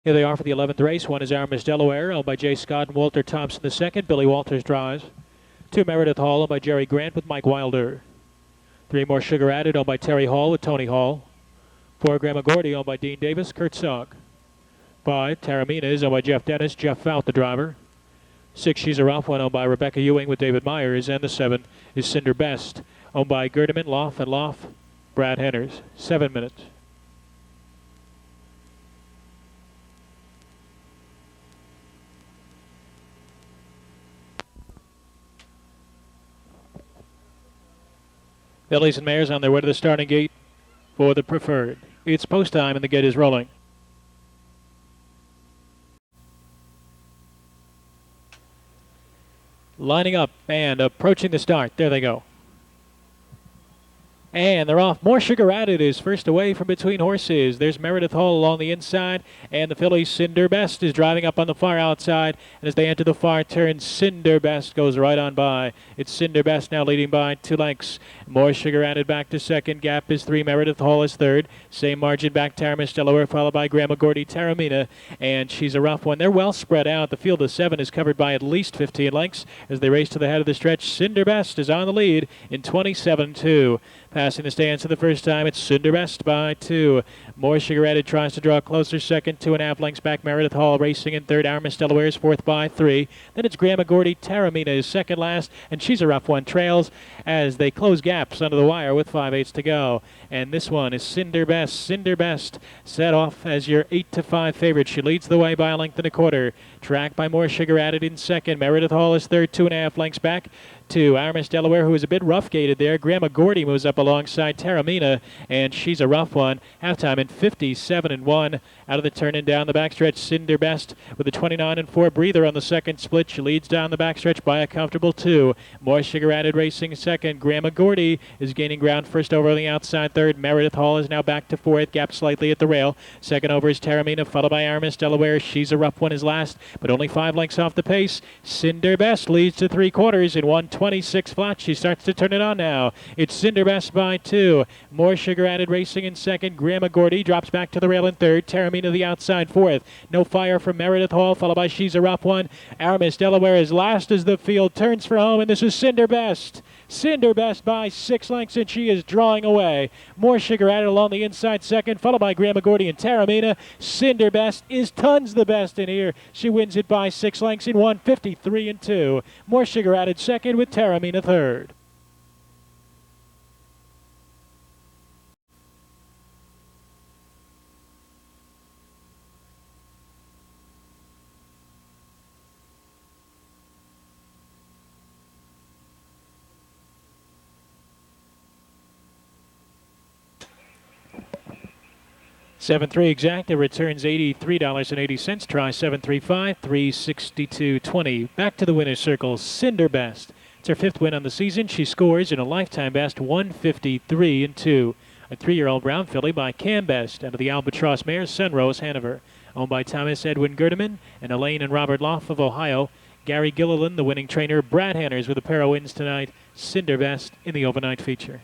Here they are for the 11th race. One is Aramis Delaware, owned by Jay Scott and Walter Thompson the second. Billy Walters drives. 2 Meredith Hall, owned by Jerry Grant with Mike Wilder. 3 More Sugar Added, owned by Terry Hall with Tony Hall. 4 Grandma Gordy, owned by Dean Davis, Kurt Sogg. 5 Taramina is owned by Jeff Dennis, Jeff Fout, the driver. 6 She's a Rough One, owned by Rebecca Ewing with David Myers. And the 7 is Cinder Best, owned by Gerdeman, Loff, and Loff, Brad Henners. 7 minutes. Fillies and mares on their way to the starting gate for the preferred. It's post time and the gate is rolling. Lining up and approaching the start. There they go. And they're off. More Sugar Added is first away from between horses. There's Meredith Hall along the inside, and the filly Cinder Best is driving up on the far outside. And as they enter the far turn, Cinder Best goes right on by. It's Cinder Best now leading by 2 lengths. More Sugar Added back to second. Gap is 3. Meredith Hall is third. Same margin back Aramis Delaware, followed by Grandma Gordy, Taramina, and She's a Rough One. They're well spread out. The field of 7 is covered by at least 15 lengths. As they race to the head of the stretch, Cinder Best is on the lead in 27-2. Passing the stands for the first time, it's Cinder Best by 2. More Sugar Added tries to draw closer second, 2.5 lengths back. Meredith Hall racing in third. Aramis Delaware is fourth by 3. Then it's Grandma Gordy. Taramina is second last, and She's a Rough One trails as they close gaps under the wire with 5/8 to go. And this one is Cinder Best. Cinder Best set off as your 8-5 favorite. She leads the way by a length and a quarter. Tracked by More Sugar Added in second. Meredith Hall is third, 2.5 lengths back to Aramis Delaware, who is a bit rough-gated there. Grandma Gordy moves up alongside Taramina, and She's a Rough One. Halftime in 57-1. Out of the turn and down the backstretch, Cinder Best with a 29-4 breather on the second split. She leads down the backstretch by a comfortable 2. More Sugar Added racing second. Grandma Gordy is gaining ground first over on the outside third. Meredith Hall is now back to fourth, gap slightly at the rail. Second over is Taramina, followed by Aramis Delaware. She's a Rough One is last, but only 5 lengths off the pace. Cinder Best leads to 3/4 in 1:26 flat. She starts to turn it on now. It's Cinder Best by 2. More Sugar Added racing in second. Grandma Gordy drops back to the rail in third. Taramina the outside fourth. No fire from Meredith Hall, followed by She's a Rough One. Aramis Delaware is last as the field turns for home, and this is Cinder Best. Cinder Best by 6 lengths, and she is drawing away. More Sugar Added along the inside second, followed by Grandma Gordy and Taramina. Cinder Best is tons the best in here. She wins it by 6 lengths in 1:53-2. More Sugar Added second with Taramina third. $7-3 exacta returns $83.80. Try 735, 362.20. Back to the winner's circle, Cinder Best. It's her 5th win on the season. She scores in a lifetime best 153-2. A 3-year-old brown filly by Cam Best out of the Albatross Mares, Sunrose, Hanover. Owned by Thomas Edwin Gerdeman and Elaine and Robert Loff of Ohio. Gary Gilliland, the winning trainer. Brad Henners with a pair of wins tonight. Cinder Best in the overnight feature.